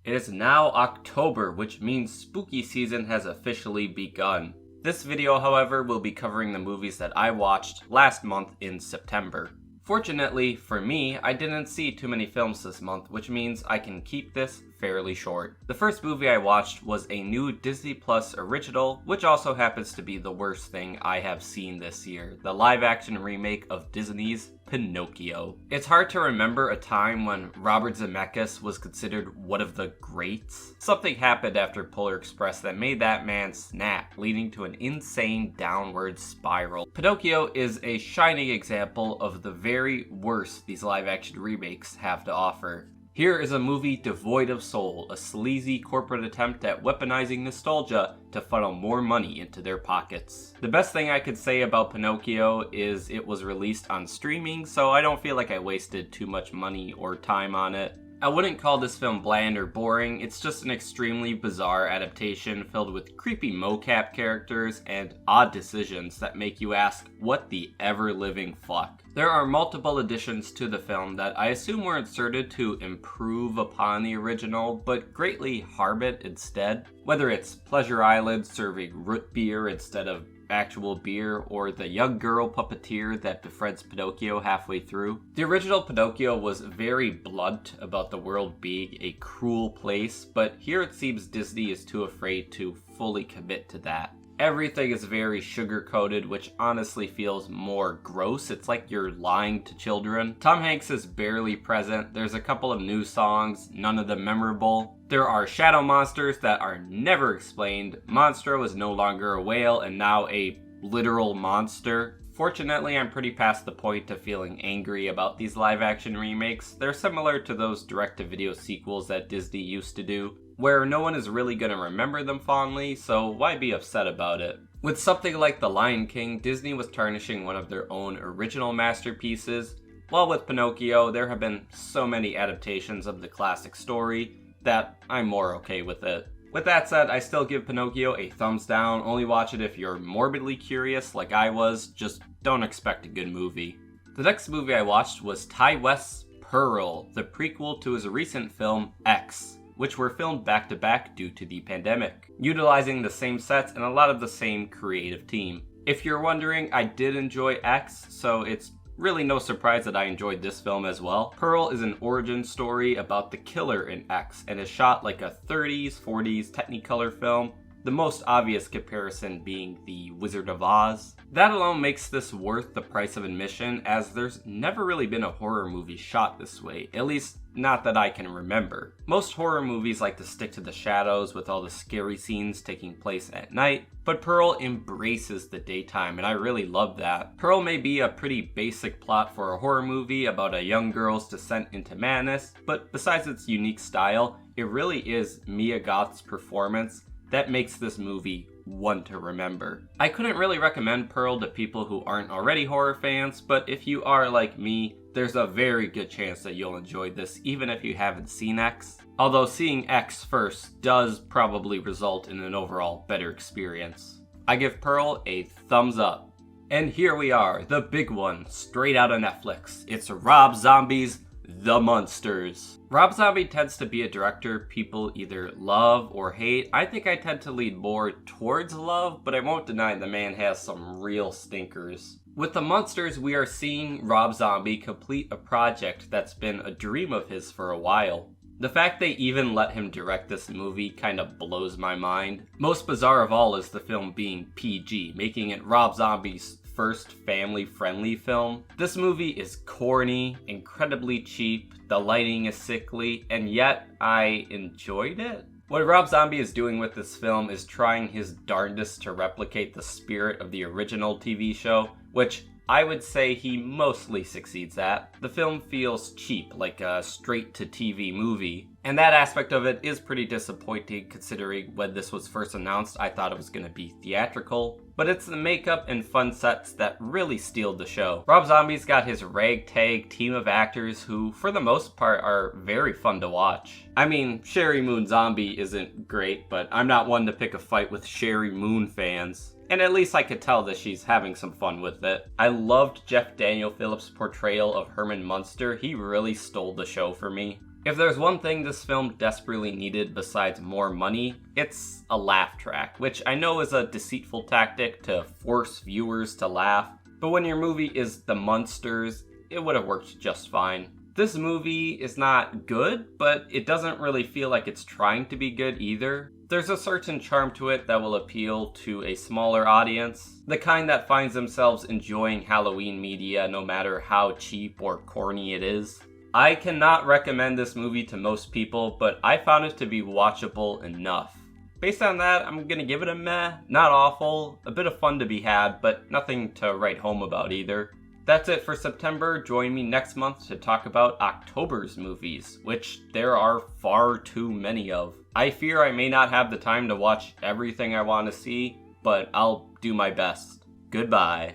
It is now October, which means spooky season has officially begun. This video, however, will be covering the movies that I watched last month in September. Fortunately for me, I didn't see too many films this month, which means I can keep this fairly short. The first movie I watched was a new Disney Plus original, which also happens to be the worst thing I have seen this year, the live-action remake of Disney's Pinocchio. It's hard to remember a time when Robert Zemeckis was considered one of the greats. Something happened after Polar Express that made that man snap, leading to an insane downward spiral. Pinocchio is a shining example of the very worst these live-action remakes have to offer. Here is a movie devoid of soul, a sleazy corporate attempt at weaponizing nostalgia to funnel more money into their pockets. The best thing I could say about Pinocchio is it was released on streaming, so I don't feel like I wasted too much money or time on it. I wouldn't call this film bland or boring, it's just an extremely bizarre adaptation filled with creepy mocap characters and odd decisions that make you ask, what the ever-living fuck? There are multiple additions to the film that I assume were inserted to improve upon the original, but greatly harm it instead. Whether it's Pleasure Island serving root beer instead of actual beer, or the young girl puppeteer that befriends Pinocchio halfway through. The original Pinocchio was very blunt about the world being a cruel place, but here it seems Disney is too afraid to fully commit to that. Everything is very sugar-coated, which honestly feels more gross. It's like you're lying to children. Tom Hanks is barely present. There's a couple of new songs, none of them memorable. There are shadow monsters that are never explained. Monstro is no longer a whale and now a literal monster. Fortunately, I'm pretty past the point of feeling angry about these live-action remakes. They're similar to those direct-to-video sequels that Disney used to do, where no one is really going to remember them fondly, so why be upset about it? With something like The Lion King, Disney was tarnishing one of their own original masterpieces, while with Pinocchio, there have been so many adaptations of the classic story that I'm more okay with it. With that said, I still give Pinocchio a thumbs down. Only watch it if you're morbidly curious like I was, just don't expect a good movie. The next movie I watched was Ty West's Pearl, the prequel to his recent film X, which were filmed back-to-back due to the pandemic, utilizing the same sets and a lot of the same creative team. If you're wondering, I did enjoy X, so it's really no surprise that I enjoyed this film as well. Pearl is an origin story about the killer in X and is shot like a 30s, 40s Technicolor film, the most obvious comparison being The Wizard of Oz. That alone makes this worth the price of admission, as there's never really been a horror movie shot this way, at least not that I can remember. Most horror movies like to stick to the shadows with all the scary scenes taking place at night, but Pearl embraces the daytime and I really love that. Pearl may be a pretty basic plot for a horror movie about a young girl's descent into madness, but besides its unique style, it really is Mia Goth's performance that makes this movie one to remember. I couldn't really recommend Pearl to people who aren't already horror fans, but if you are like me, there's a very good chance that you'll enjoy this even if you haven't seen X. Although seeing X first does probably result in an overall better experience. I give Pearl a thumbs up. And here we are, the big one, straight out of Netflix. It's Rob Zombie's The Munsters. Rob Zombie tends to be a director people either love or hate. I think I tend to lean more towards love, but I won't deny the man has some real stinkers. With The Munsters, we are seeing Rob Zombie complete a project that's been a dream of his for a while. The fact they even let him direct this movie kind of blows my mind. Most bizarre of all is the film being PG, making it Rob Zombie's first family-friendly film. This movie is corny, incredibly cheap, the lighting is sickly, and yet I enjoyed it. What Rob Zombie is doing with this film is trying his darndest to replicate the spirit of the original TV show, which I would say he mostly succeeds at. The film feels cheap, like a straight-to-TV movie, and that aspect of it is pretty disappointing considering when this was first announced I thought it was going to be theatrical. But it's the makeup and fun sets that really steal the show. Rob Zombie's got his ragtag team of actors who, for the most part, are very fun to watch. I mean, Sherry Moon Zombie isn't great, but I'm not one to pick a fight with Sherry Moon fans. And at least I could tell that she's having some fun with it. I loved Jeff Daniel Phillips' portrayal of Herman Munster. He really stole the show for me. If there's one thing this film desperately needed besides more money, it's a laugh track, which I know is a deceitful tactic to force viewers to laugh, but when your movie is The Munsters, it would have worked just fine. This movie is not good, but it doesn't really feel like it's trying to be good either. There's a certain charm to it that will appeal to a smaller audience, the kind that finds themselves enjoying Halloween media no matter how cheap or corny it is. I cannot recommend this movie to most people, but I found it to be watchable enough. Based on that, I'm gonna give it a meh. Not awful, a bit of fun to be had, but nothing to write home about either. That's it for September. Join me next month to talk about October's movies, which there are far too many of. I fear I may not have the time to watch everything I want to see, but I'll do my best. Goodbye.